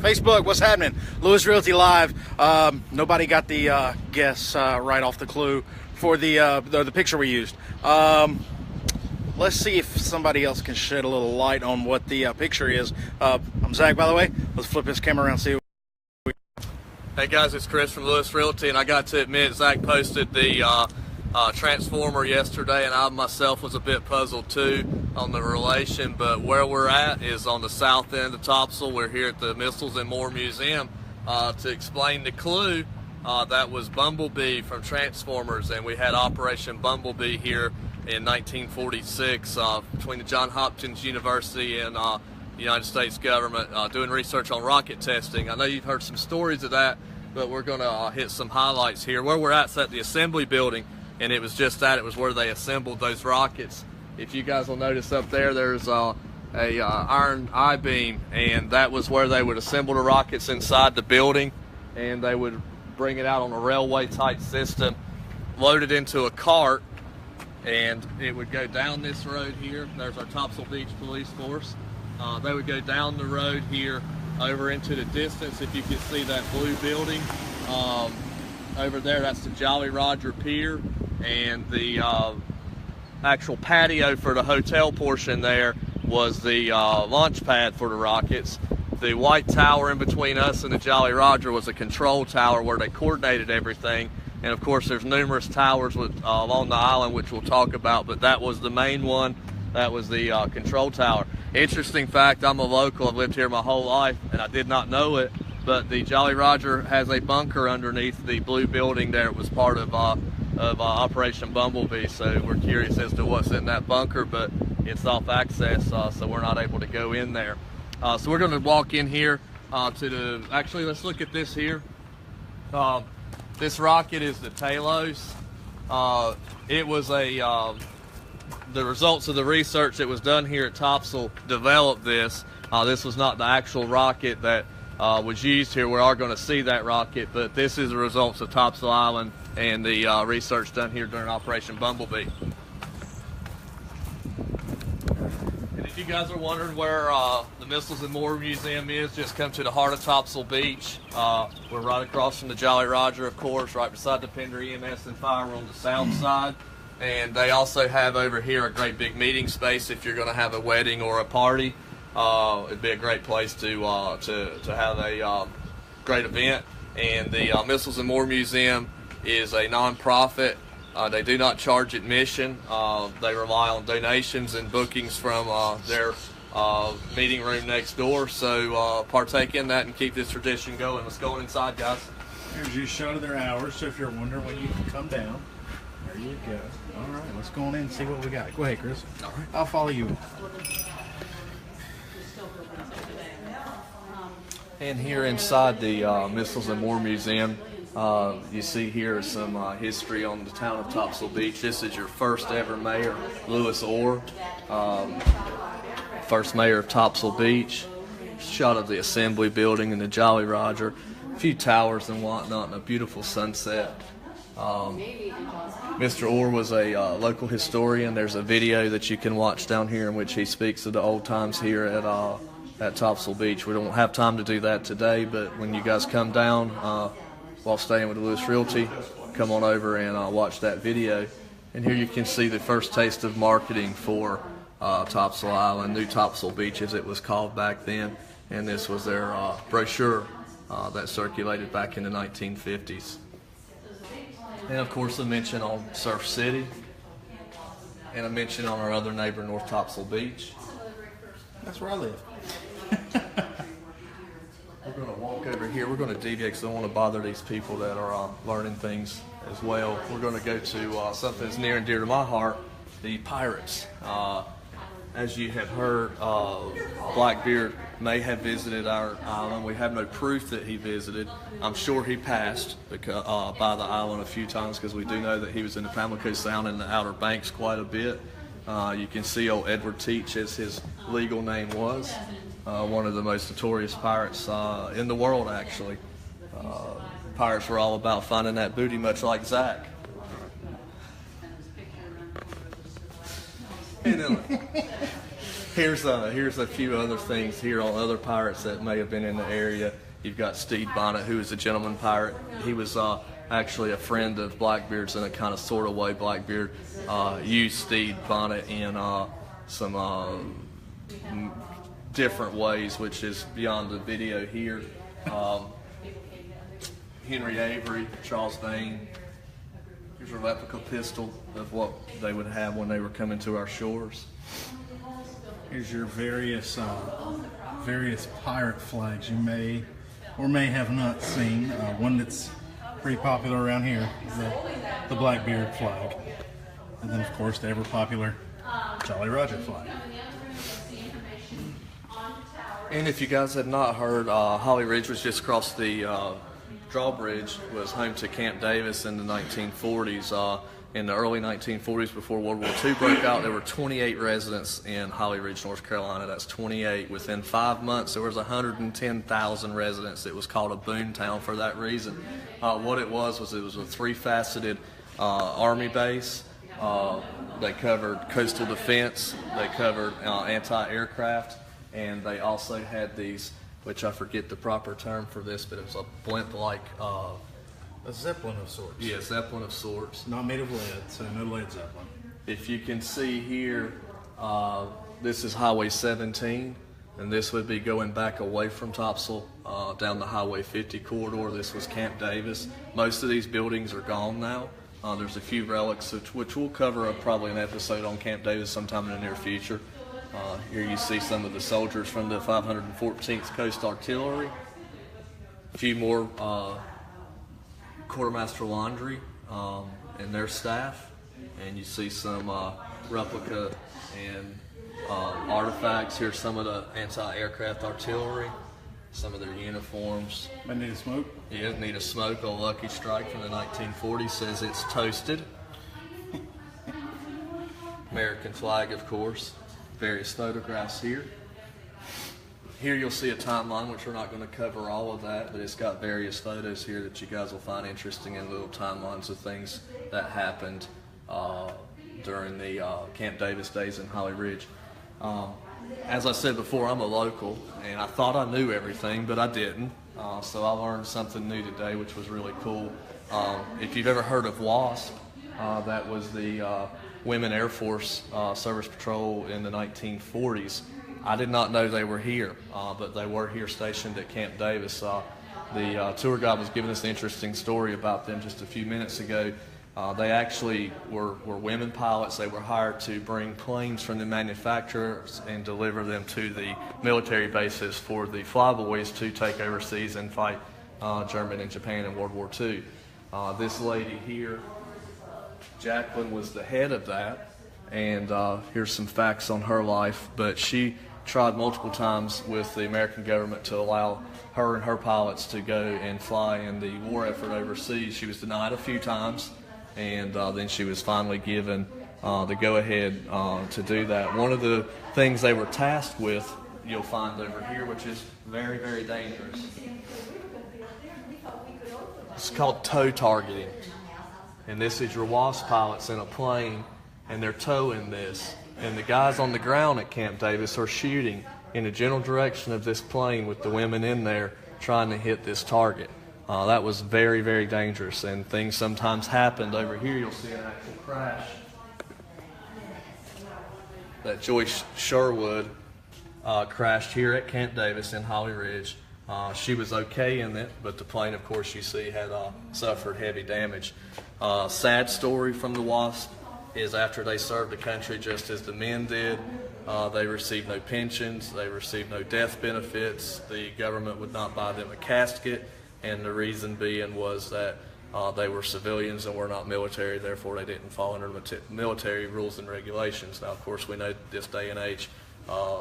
Facebook, what's happening? Lewis Realty Live. Nobody got the guess right off the clue for the picture we used. Let's see if somebody else can shed a little light on what the picture is. I'm Zach, by the way. Let's flip this camera around and see. Hey guys, it's Chris from Lewis Realty, and I got to admit, Zach posted the transformer yesterday, and I myself was a bit puzzled too on the relation, but where we're at is on the south end of Topsail. We're here at the Missiles and More Museum to explain the clue. That was Bumblebee from Transformers, and we had Operation Bumblebee here in 1946 between the Johns Hopkins University and the United States government doing research on rocket testing. I know you've heard some stories of that, but we're going to hit some highlights here. Where we're at is at the assembly building, and it was just that. It was where they assembled those rockets. If you guys will notice up there, there's a iron I-beam, and that was where they would assemble the rockets inside the building, and they would bring it out on a railway type system, load it into a cart, and it would go down this road here. There's our Topsail Beach Police Force. They would go down the road here over into the distance. If you can see that blue building over there, that's the Jolly Roger Pier, and the actual patio for the hotel portion there was the launch pad for the rockets. The white tower in between us and the Jolly Roger was a control tower where they coordinated everything. And of course, there's numerous towers along the island, which we'll talk about, but that was the main one. That was the control tower. Interesting fact, I'm a local. I've lived here my whole life, and I did not know it, but the Jolly Roger has a bunker underneath the blue building there. It was part of Operation Bumblebee, so we're curious as to what's in that bunker, but it's off access, so we're not able to go in there. So we're going to walk in here actually, let's look at this here. This rocket is the Talos. It was the results of the research that was done here at Topsail developed this. This was not the actual rocket that was used here. We are going to see that rocket, but this is the results of Topsail Island and the research done here during Operation Bumblebee. And if you guys are wondering where the Missiles and More Museum is, just come to the heart of Topsail Beach. We're right across from the Jolly Roger, of course, right beside the Pender EMS and Fire. We're on the south side. And they also have over here a great big meeting space if you're going to have a wedding or a party. It'd be a great place to have a great event. And the Missiles and More Museum is a non-profit. They do not charge admission. They rely on donations and bookings from their meeting room next door. So partake in that and keep this tradition going. Let's go inside, guys. Here's your shot of their hours. So if you're wondering when you can come down, there you go. All right, let's go on in and see what we got. Go ahead, Chris. All right. I'll follow you. And here inside the Missiles and More Museum, you see here some history on the town of Topsail Beach. This is your first ever mayor, Lewis Orr, first mayor of Topsail Beach. Shot of the assembly building and the Jolly Roger, a few towers and whatnot, and a beautiful sunset. Mr. Orr was a local historian. There's a video that you can watch down here in which he speaks of the old times here at Topsail Beach. We don't have time to do that today, but when you guys come down while staying with Lewis Realty, come on over and watch that video. And here you can see the first taste of marketing for Topsail Island, New Topsail Beach as it was called back then. And this was their brochure that circulated back in the 1950s. And of course a mention on Surf City, and a mention on our other neighbor, North Topsail Beach. That's where I live. We're going to walk over here. We're going to deviate because I don't want to bother these people that are learning things as well. We're going to go to something that's near and dear to my heart, the pirates. As you have heard, Blackbeard may have visited our island. We have no proof that he visited. I'm sure he passed by the island a few times because we do know that he was in the Pamlico Sound and the Outer Banks quite a bit. You can see old Edward Teach, as his legal name was, one of the most notorious pirates in the world, actually. Pirates were all about finding that booty, much like Zach. Here's a few other things here on other pirates that may have been in the area. You've got Stede Bonnet, who is a gentleman pirate. He was actually a friend of Blackbeard's in a kind of sort of way. Blackbeard used Stede Bonnet in some different ways, which is beyond the video here. Henry Avery, Charles Vane. Here's a replica pistol of what they would have when they were coming to our shores. Here's your various pirate flags you may or may have not seen. One that's pretty popular around here is the Blackbeard flag. And then, of course, the ever popular Jolly Roger flag. And if you guys have not heard, Holly Ridge was just across the drawbridge, was home to Camp Davis in the 1940s. In the early 1940s, before World War II broke out, there were 28 residents in Holly Ridge, North Carolina. That's 28. Within 5 months, there was 110,000 residents. It was called a boom town for that reason. What it was a three-faceted army base. They covered coastal defense. They covered anti-aircraft. And they also had these, which I forget the proper term for this, but it was a blimp-like... A Zeppelin of sorts. yeah, Zeppelin of sorts. Not made of lead, so no lead Zeppelin. If you can see here, this is Highway 17, and this would be going back away from Topsail down the Highway 50 corridor. This was Camp Davis. Most of these buildings are gone now. There's a few relics, which we'll cover probably an episode on Camp Davis sometime in the near future. Here you see some of the soldiers from the 514th Coast Artillery. A few more Quartermaster Laundry and their staff. And you see some replica and artifacts. Here's some of the anti-aircraft artillery, some of their uniforms. Might need a smoke. Yeah, need a smoke. A Lucky Strike from the 1940s says it's toasted. American flag, of course. Various photographs here. Here you'll see a timeline, which we're not going to cover all of that, but it's got various photos here that you guys will find interesting, and little timelines of things that happened during the Camp Davis days in Holly Ridge. As I said before, I'm a local, and I thought I knew everything, but I didn't. So I learned something new today, which was really cool. If you've ever heard of WASP, that was the Women Air Force Service Patrol in the 1940s. I did not know they were here, but they were here stationed at Camp Davis. The tour guide was giving us an interesting story about them just a few minutes ago. They actually were women pilots. They were hired to bring planes from the manufacturers and deliver them to the military bases for the flyboys to take overseas and fight Germany and Japan in World War II. This lady here, Jacqueline, was the head of that, and here's some facts on her life, but she tried multiple times with the American government to allow her and her pilots to go and fly in the war effort overseas. She was denied a few times, and then she was finally given the go-ahead to do that. One of the things they were tasked with, you'll find over here, which is very, very dangerous. It's called tow targeting. And this is your WASP pilots in a plane, and they're towing this. And the guys on the ground at Camp Davis are shooting in the general direction of this plane with the women in there trying to hit this target. That was very, very dangerous, and things sometimes happened. Over here you'll see an actual crash. That Joyce Sherwood crashed here at Camp Davis in Holly Ridge. She was okay in it, but the plane, of course, you see had suffered heavy damage. Sad story from the WASP is after they served the country just as the men did, they received no pensions, they received no death benefits, the government would not buy them a casket, and the reason being was that they were civilians and were not military, therefore they didn't fall under military rules and regulations. Now, of course, we know this day and age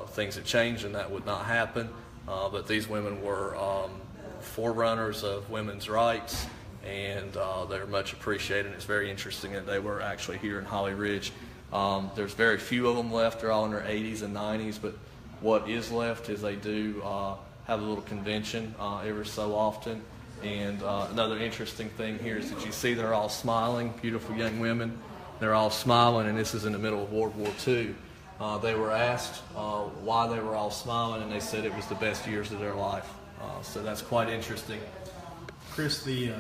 things have changed and that would not happen, but these women were forerunners of women's rights, and they're much appreciated. It's very interesting that they were actually here in Holly Ridge. There's very few of them left. They're all in their 80s and 90s, but what is left is they do have a little convention every so often. And another interesting thing here is that you see they're all smiling, beautiful young women. They're all smiling, and this is in the middle of World War II. They were asked why they were all smiling, and they said it was the best years of their life. So that's quite interesting. Chris, the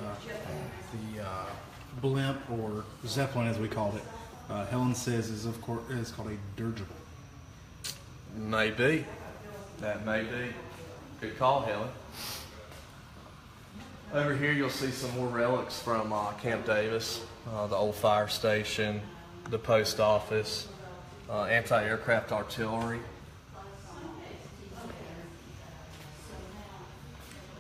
blimp, or Zeppelin as we called it, Helen says is called a dirigible. Maybe. That may be. Good call, Helen. Over here you'll see some more relics from Camp Davis, the old fire station, the post office, anti-aircraft artillery,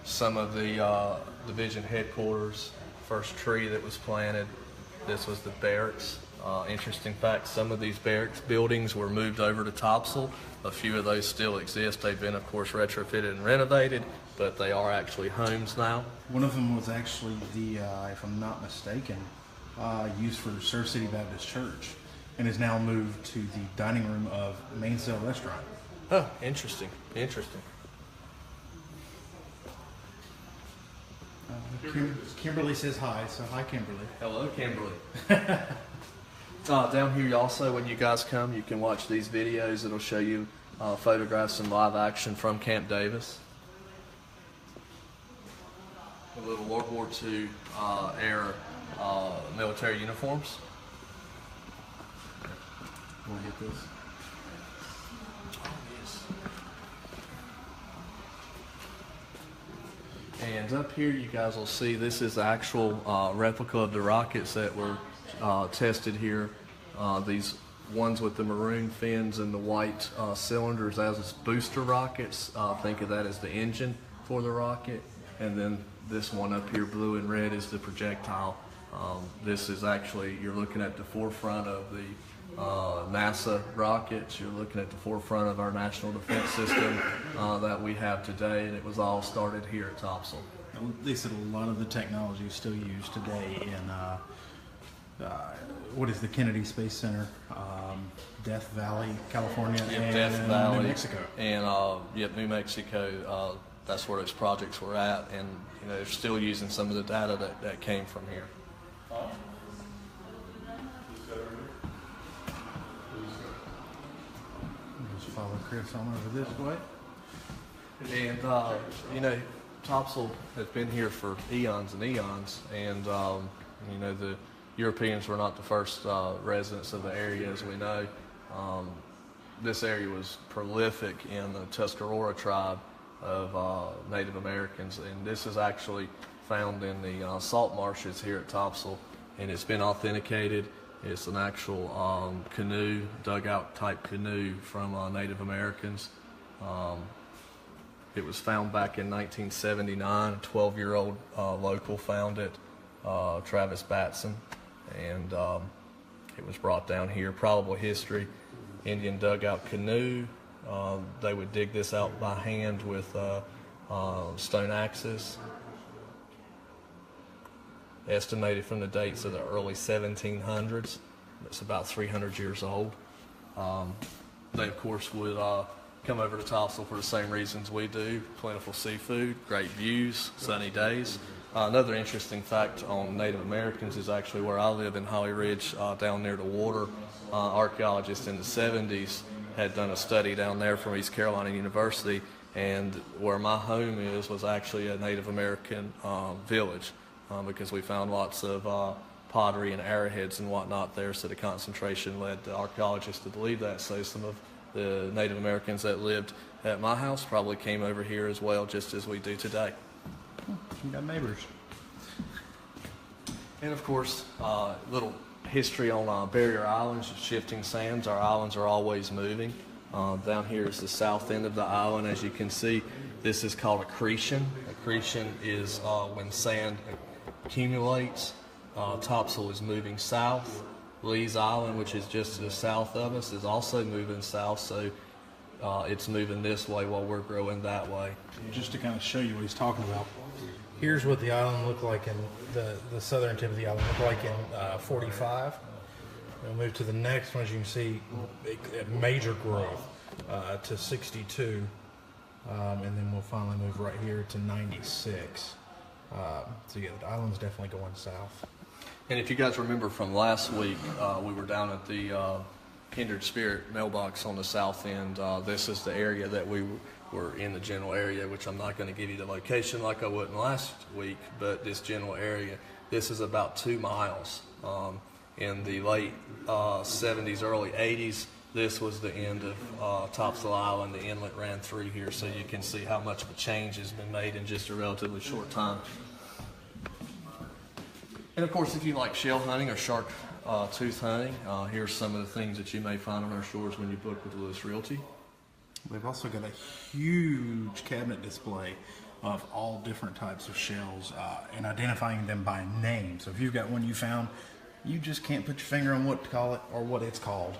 some of the division headquarters, first tree that was planted. This was the barracks. Interesting fact, some of these barracks buildings were moved over to Topsail. A few of those still exist. They've been, of course, retrofitted and renovated, but they are actually homes now. One of them was actually the, if I'm not mistaken, used for Surf City Baptist Church, and is now moved to the dining room of Mainsail Restaurant. Oh, interesting, interesting. Kimberly says hi, so hi, Kimberly. Hello, Kimberly. Down here also, when you guys come, you can watch these videos. It'll show you photographs and live action from Camp Davis. A little World War II era military uniforms. Want to get this? And up here you guys will see this is the actual replica of the rockets that were tested here. These ones with the maroon fins and the white cylinders as booster rockets. Think of that as the engine for the rocket. And then this one up here, blue and red, is the projectile. This is actually, you're looking at the forefront of the NASA rockets. You're looking at the forefront of our national defense system that we have today, and it was all started here at Topsail. They said a lot of the technology is still used today in what is the Kennedy Space Center, Death Valley, California, and Death Valley, New Mexico. And New Mexico. That's where those projects were at, and they're still using some of the data that came from here. Just follow Chris on over this way. And Topsail has been here for eons and eons, and the Europeans were not the first residents of the area, as we know. This area was prolific in the Tuscarora tribe of Native Americans, and this is actually found in the salt marshes here at Topsail, and it's been authenticated. It's an actual canoe, dugout type canoe from Native Americans. It was found back in 1979. A 12-year-old local found it, Travis Batson, and it was brought down here. Probable history: Indian dugout canoe. They would dig this out by hand with stone axes. Estimated from the dates of the early 1700s. It's about 300 years old. They, of course, would come over to Topsail for the same reasons we do: plentiful seafood, great views, sunny days. Another interesting fact on Native Americans is actually where I live in Holly Ridge, down near the water. Archaeologists in the 70s had done a study down there from East Carolina University, and where my home is was actually a Native American village, because we found lots of pottery and arrowheads and whatnot there, so the concentration led the archaeologists to believe that. So some of the Native Americans that lived at my house probably came over here as well, just as we do today. You got neighbors. And of course, little history on barrier islands, shifting sands. Our islands are always moving. Down here is the south end of the island. As you can see, this is called accretion. Accretion is when sand accumulates. Topsail is moving south. Lee's Island, which is just to the south of us, is also moving south, so it's moving this way while we're growing that way. Just to kind of show you what he's talking about, here's what the island looked like in the southern tip of the island looked like in 45. We'll move to the next one. As you can see, major growth to 62, and then we'll finally move right here to 96. So yeah, the island's definitely going south. And if you guys remember from last week, we were down at the Kindred Spirit mailbox on the south end. This is the area that we were in, the general area, which I'm not going to give you the location like I wouldn't last week, but this general area, this is about 2 miles. In the late 70s, early 80s, this was the end of Topsail Island. The inlet ran through here, so you can see how much of a change has been made in just a relatively short time. And of course, if you like shell hunting or shark tooth hunting, here's some of the things that you may find on our shores when you book with Lewis Realty. We've also got a huge cabinet display of all different types of shells and identifying them by name. So if you've got one you found, you just can't put your finger on what to call it or what it's called.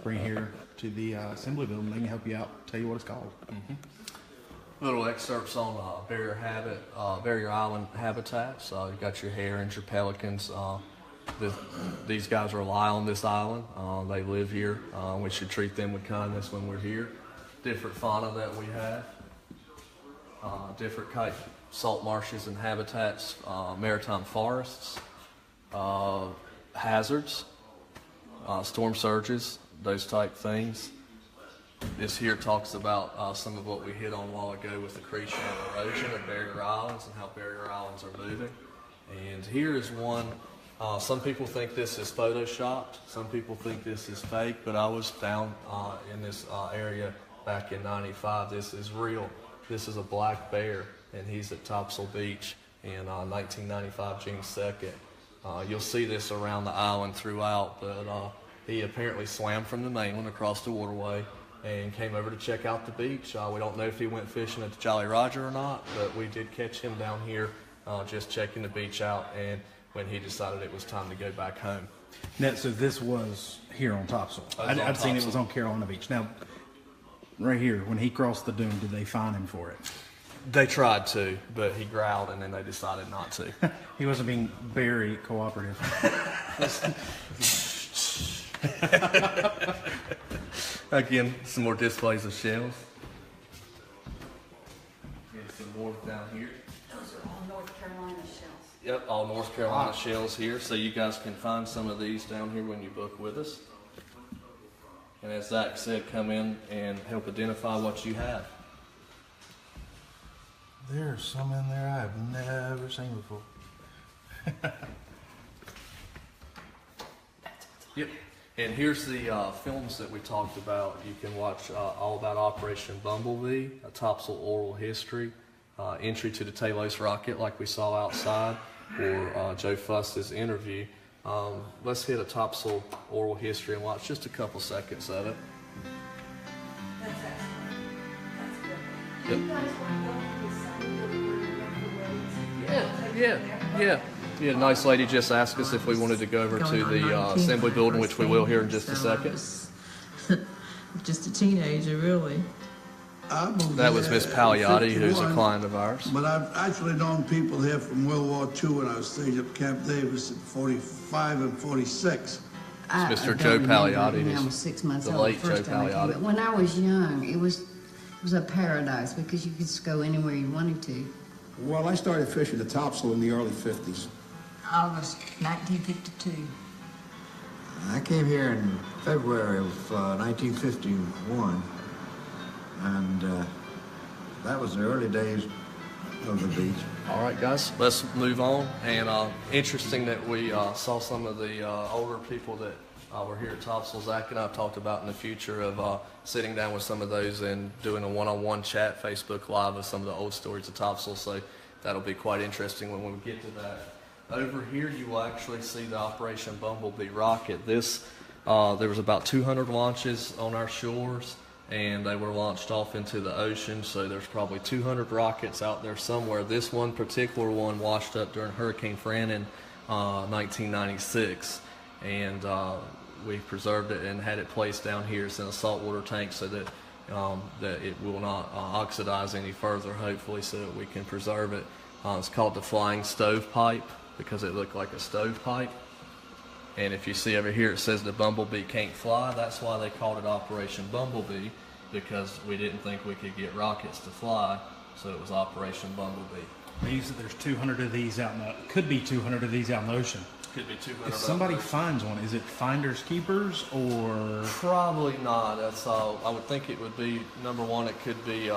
Bring it here to the assembly building. They can help you out, tell you what it's called. Little excerpts on barrier island habitats. You've got your herons, your pelicans. These guys rely on this island. They live here. We should treat them with kindness when we're here. Different fauna that we have. Different type salt marshes and habitats, maritime forests, hazards, storm surges, those type things. This here talks about some of what we hit on a while ago with accretion and erosion of barrier islands and how barrier islands are moving. And here is one, some people think this is photoshopped, some people think this is fake, but I was down in this area back in '95. This is real. This is a black bear, and he's at Topsail Beach in 1995, June 2nd. You'll see this around the island throughout, but he apparently swam from the mainland across the waterway and came over to check out the beach. We don't know if he went fishing at the Jolly Roger or not, but we did catch him down here just checking the beach out, and when he decided it was time to go back home. Now, so this was here on Topsail. I'd seen it was on Carolina Beach. Now, right here, when he crossed the dune, did they fine him for it? They tried to, but he growled, and then they decided not to. He wasn't being very cooperative. Again, some more displays of shells. And some more down here. Those are all North Carolina shells. Yep, all North Carolina shells here, so you guys can find some of these down here when you book with us. And as Zach said, come in and help identify what you have. There's some in there I have never seen before. Yep. And here's the films that we talked about. You can watch all about Operation Bumblebee, a Topsail oral history, entry to the Talos rocket like we saw outside, or Joe Fuss's interview. Let's hit a Topsail oral history and watch just a couple seconds of it. That's excellent. That's good. Yep. You guys want to go to the sun? Yeah. Yeah, a nice lady just asked us if we wanted to go over to the assembly building, which we will here in just a second. Just a teenager, really. That was Miss Pagliatti, who's a client of ours. But I've actually known people here from World War II when I was stationed at Camp Davis in 45 and 46. It's Mr. Joe Pagliatti, I was 6 months the old late the first Joe time I came. Pagliatti. But when I was young, it was a paradise because you could just go anywhere you wanted to. Well, I started fishing the Topsail in the early 50s. August 1952. I came here in February of 1951, and that was the early days of the beach. All right, guys, let's move on. And interesting that we saw some of the older people that were here at Topsail. Zach and I have talked about in the future of sitting down with some of those and doing a one-on-one chat, Facebook Live, of some of the old stories of Topsail. So that'll be quite interesting when we get to that. Over here, you will actually see the Operation Bumblebee rocket. This, there was about 200 launches on our shores, and they were launched off into the ocean, so there's probably 200 rockets out there somewhere. This one particular one washed up during Hurricane Fran in 1996, and we preserved it and had it placed down here. It's in a saltwater tank so that that it will not oxidize any further, hopefully, so that we can preserve it. It's called the Flying Stovepipe because it looked like a stovepipe. And if you see over here, it says the Bumblebee can't fly. That's why they called it Operation Bumblebee, because we didn't think we could get rockets to fly, so it was Operation Bumblebee. There's 200 of these out in the, could be 200 of these out in the ocean. Could be 200. If somebody finds one, is it finders keepers or? Probably not. That's I would think it would be, number one, it could be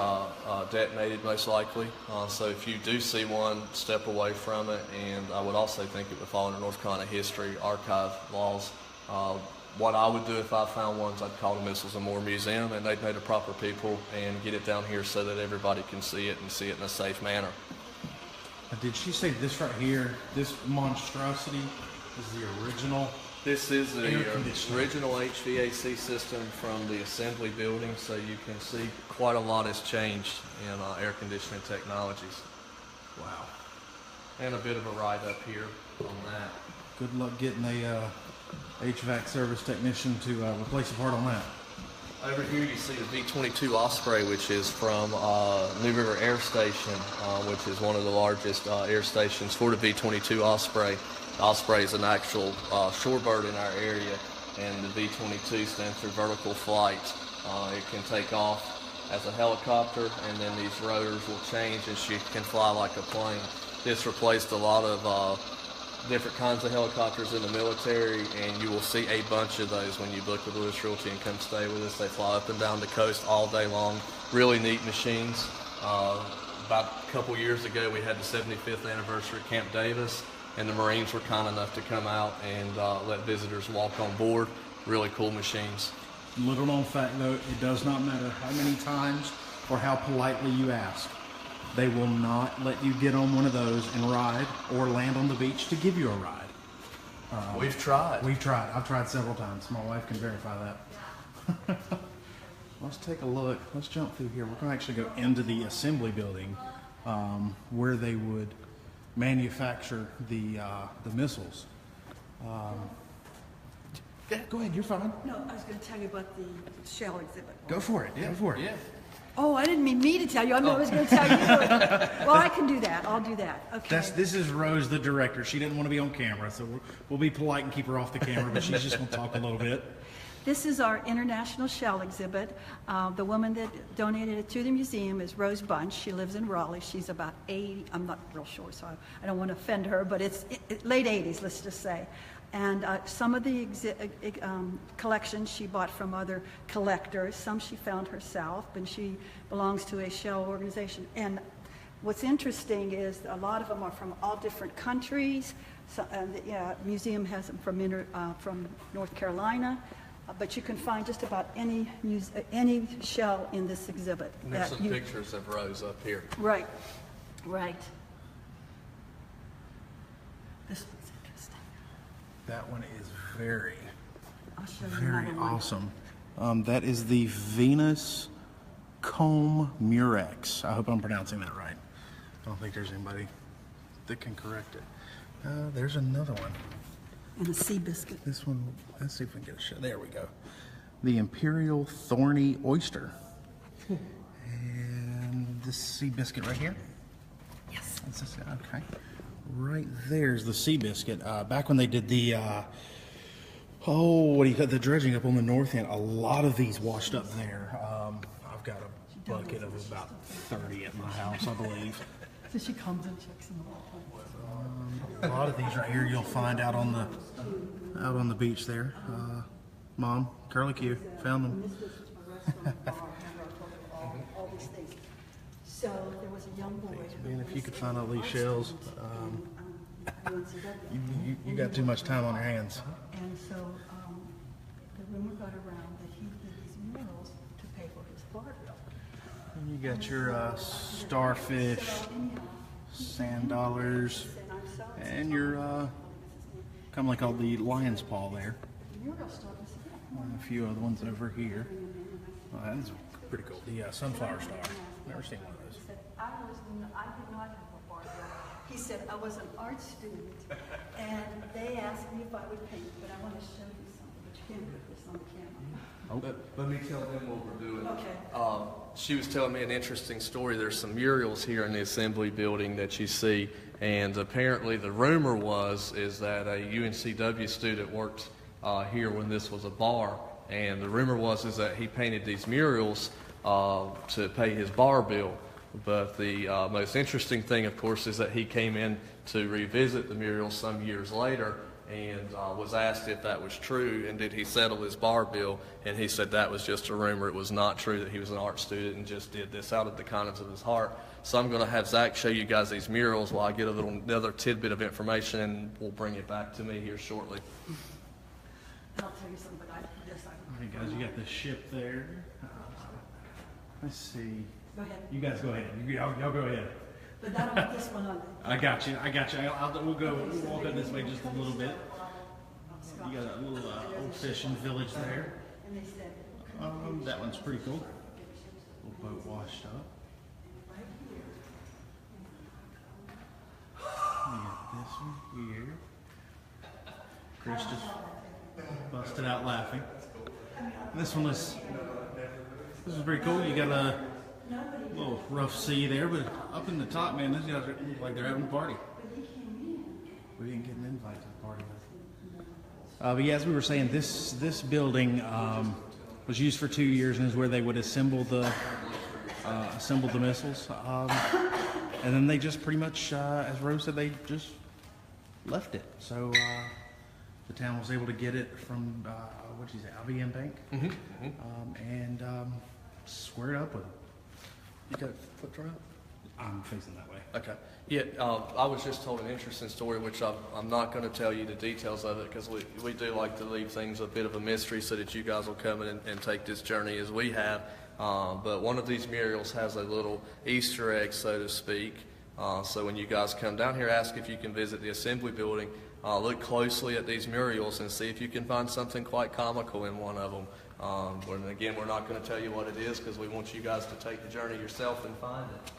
detonated most likely. So if you do see one, step away from it. And I would also think it would fall under North Carolina history archive laws. What I would do if I found one is I'd call the Missiles and More Museum, and they'd pay the proper people and get it down here so that everybody can see it and see it in a safe manner. Did she say this right here, this monstrosity is the original? This is the Air conditioner. original HVAC system from the assembly building, so you can see quite a lot has changed in air conditioning technologies. Wow. And a bit of a ride up here on that. Good luck getting a HVAC service technician to replace a part on that. Over here you see the V-22 Osprey, which is from New River Air Station, which is one of the largest air stations for the V-22 Osprey. The Osprey is an actual shorebird in our area, and the V-22 stands for vertical flight. It can take off as a helicopter, and then these rotors will change and she can fly like a plane. This replaced a lot of different kinds of helicopters in the military, and you will see a bunch of those when you book with Lewis Realty and come stay with us. They fly up and down the coast all day long. Really neat machines. About a couple years ago, we had the 75th anniversary at Camp Davis, and the Marines were kind enough to come out and let visitors walk on board. Really cool machines. Little known fact though, it does not matter how many times or how politely you ask. They will not let you get on one of those and ride or land on the beach to give you a ride. We've tried. I've tried several times. My wife can verify that. Let's take a look. Let's jump through here. We're going to actually go into the assembly building where they would manufacture the missiles. Go ahead, you're fine. No, I was going to tell you about the shell exhibit. Go for it. Go for it. Yeah. Oh, I didn't mean me to tell you. I was going to tell you. Well, I can do that. I'll do that. Okay. This is Rose, the director. She didn't want to be on camera, so we'll be polite and keep her off the camera, but she's just going to talk a little bit. This is our international shell exhibit. The woman that donated it to the museum is Rose Bunch. She lives in Raleigh. She's about 80. I'm not real sure, so I don't want to offend her, but it's late 80s, let's just say. And some of the collections she bought from other collectors. Some she found herself, and she belongs to a shell organization. And what's interesting is a lot of them are from all different countries. So, the museum has them from North Carolina. But you can find just about any shell in this exhibit. And there's some pictures of Rose up here. Right, right. This one's interesting. That one is very, I'll show you very another one. awesome. That is the Venus Comb Murex. I hope I'm pronouncing that right. I don't think there's anybody that can correct it. There's another one. And a sea biscuit. This one, let's see if we can get a shot. There we go. The Imperial Thorny Oyster. And this sea biscuit right here. Yes. Okay. Right there's the sea biscuit. Back when they did the, the dredging up on the north end, a lot of these washed up there. I've got a bucket of about 30 at my house, I believe. So she comes and checks them all. A lot of these right here you'll find out on the beach there. Mom, Curly Q, found them. All these things. So there was a young boy. Man, if you could find all these shells, you got too much time on your hands. And so the rumor got around that he did these murals to pay for his bar bill. And you got your starfish, sand dollars, and your kind of like all the lion's paw there. And a few other ones over here. That's pretty cool. The sunflower star. Never seen one of those. I did not have a bar bill. He said I was an art student, and they asked me if I would paint, but I want to show you something, but you can't put this on camera. Let me tell them what we're doing. Okay. She was telling me an interesting story. There's some murals here in the assembly building that you see, and apparently the rumor is that a UNCW student worked here when this was a bar, and the rumor is that he painted these murals to pay his bar bill. But the most interesting thing, of course, is that he came in to revisit the mural some years later and was asked if that was true and did he settle his bar bill, and he said that was just a rumor. It was not true, that he was an art student and just did this out of the kindness of his heart. So I'm going to have Zach show you guys these murals while I get another tidbit of information, and we'll bring it back to me here shortly. I'll tell you something, but All right, guys, you got the ship there. Let's see. Go ahead. You guys go ahead. Y'all go ahead. But I don't want this one on. I got you. We'll walk up this way just a little bit. You got a little old fishing village there. And they said, That one's pretty cool. Little boat washed up. We got this one here. Chris just busted out laughing. This is pretty cool. You got a little rough sea there, but up in the top, man, these guys look like they're having a party. We didn't get an invite to the party. But yeah, as we were saying, this building was used for 2 years and is where they would assemble the missiles. And then they just pretty much, as Rose said, they just left it. So the town was able to get it from, what did you say, IBM Bank? And square it up with them. You got foot trap? I'm facing that way. Okay. Yeah, I was just told an interesting story, which I'm not going to tell you the details of it because we do like to leave things a bit of a mystery so that you guys will come in and take this journey as we have. But one of these murals has a little Easter egg, so to speak. So when you guys come down here, ask if you can visit the assembly building. Look closely at these murals and see if you can find something quite comical in one of them. And again, we're not going to tell you what it is because we want you guys to take the journey yourself and find it.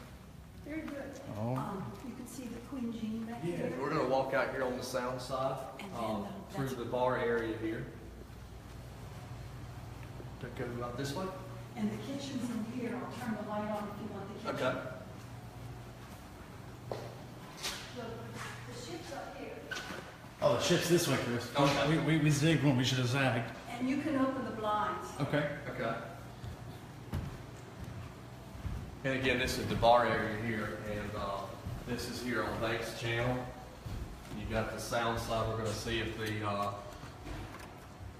very good. Oh. You can see the Queen Jean back Yeah, there. we're going to walk out here on the sound side through the bar area here. To go about this way? And the kitchen's in here. I'll turn the light on if you want the kitchen. Okay. The ship's up here. Oh, the ship's this way, Chris. Okay. We zigged when we should have zagged. And you can open the blinds. Okay. Okay. And again, this is the bar area here, and this is here on Banks Channel. You got the sound side. We're going to see if the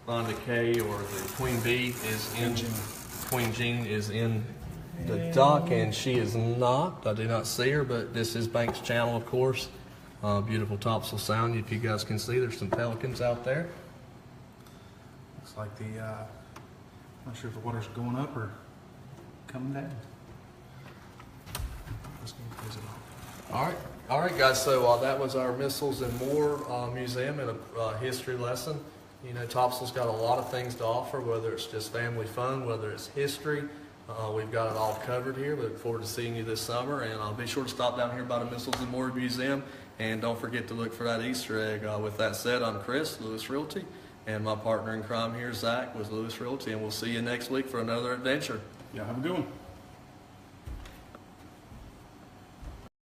Vonda K or the Queen Bee is in. Queen Jean is in the dock, and she is not. I do not see her, but this is Banks Channel, of course. Beautiful Topsail Sound. If you guys can see, there's some pelicans out there. Looks like not sure if the water's going up or coming down. All right, guys. So that was our Missiles and More museum and a history lesson. You know, Topsail's got a lot of things to offer, whether it's just family fun, whether it's history. We've got it all covered here. We look forward to seeing you this summer, and be sure to stop down here by the Missiles and More Museum, and don't forget to look for that Easter egg. With that said, I'm Chris, Lewis Realty, and my partner in crime here, Zach, with Lewis Realty, and we'll see you next week for another adventure. Yeah, have a good one.